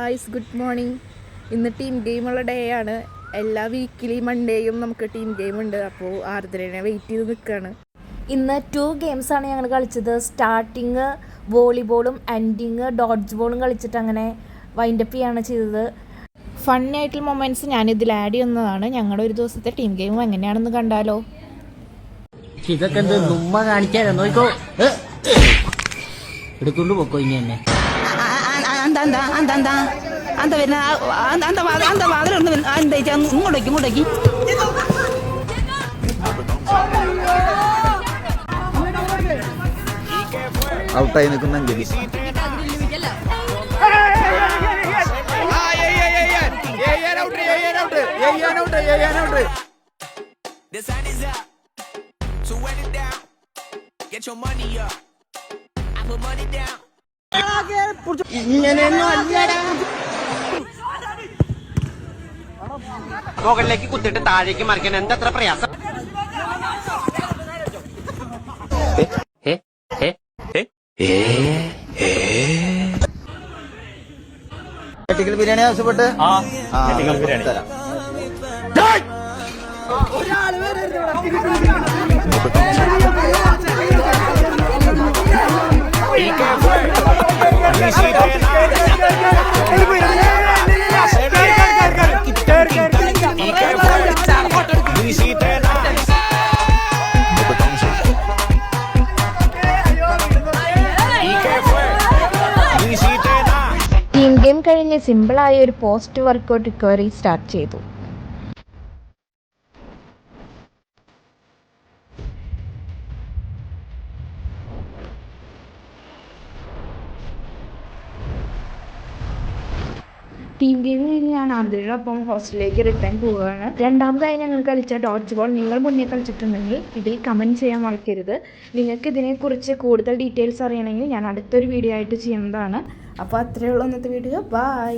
Guys, good morning. ഇന്ന് team ഗെയിമുള്ള day ആണ്. എല്ലാ വീക്കിലി മൺഡേയും നമുക്ക് ടീം ഗെയിം ഉണ്ട്. അപ്പോൾ ആർദ്രനെ വെയിറ്റ് ചെയ്ത് നിൽക്കുകയാണ്. ഇന്ന് 2 ഗെയിംസാണ് ഞങ്ങൾ കളിച്ചത്. സ്റ്റാർട്ടിങ് വോളിബോളും എൻഡിങ് ഡോഡ്ജ് ബോളും കളിച്ചിട്ട് അങ്ങനെ വൈൻഡപ്പ് ചെയ്യാണ് ചെയ്തത്. ഫണ്ണായിട്ടുള്ള മൊമെൻറ്റ്സ് ഞാനിതിൽ ആഡ് ചെയ്യുന്നതാണ്. ഞങ്ങളുടെ ഒരു ദിവസത്തെ ടീം ഗെയിം എങ്ങനെയാണെന്ന് കണ്ടാലോ. ഇതൊക്കെ എന്ത് നുമ്മ കാണിക്കാനോ? നോക്കോ, എടുത്തോണ്ട് പോക്കോ ഇനി തന്നെ. ഇങ്ങോട്ടേക്ക് ഔട്ടായി നിൽക്കുന്ന മുകളിലേക്ക് കുത്തിട്ട് താഴേക്ക് മറിക്കാൻ എന്തത്ര പ്രയാസം. ബിരിയാണി ആവശ്യപ്പെട്ട് തരാം. ടീം ഗെയിം കഴിഞ്ഞ് സിമ്പിളായ ഒരു പോസ്റ്റ് വർക്കൗട്ട് റിക്കവറി സ്റ്റാർട്ട് ചെയ്തു. ടീം ഗെയിം കഴിഞ്ഞ് ഞാൻ ആർദ്രയോടൊപ്പം ഹോസ്റ്റലിലേക്ക് റിട്ടേൺ പോവുകയാണ്. രണ്ടാമതായി ഞങ്ങൾ കളിച്ച ഡോഡ്ജ് ബോൾ നിങ്ങൾ മുന്നേ കളിച്ചിട്ടുണ്ടെങ്കിൽ ഇതിൽ കമൻറ്റ് ചെയ്യാൻ മറക്കരുത്. നിങ്ങൾക്ക് ഇതിനെക്കുറിച്ച് കൂടുതൽ ഡീറ്റെയിൽസ് അറിയണമെങ്കിൽ ഞാൻ അടുത്തൊരു വീഡിയോ ആയിട്ട് ചെയ്യുന്നതാണ്. അപ്പോൾ അത്രയേ ഉള്ളൂ ഇന്നത്തെ വീഡിയോ. ബൈ.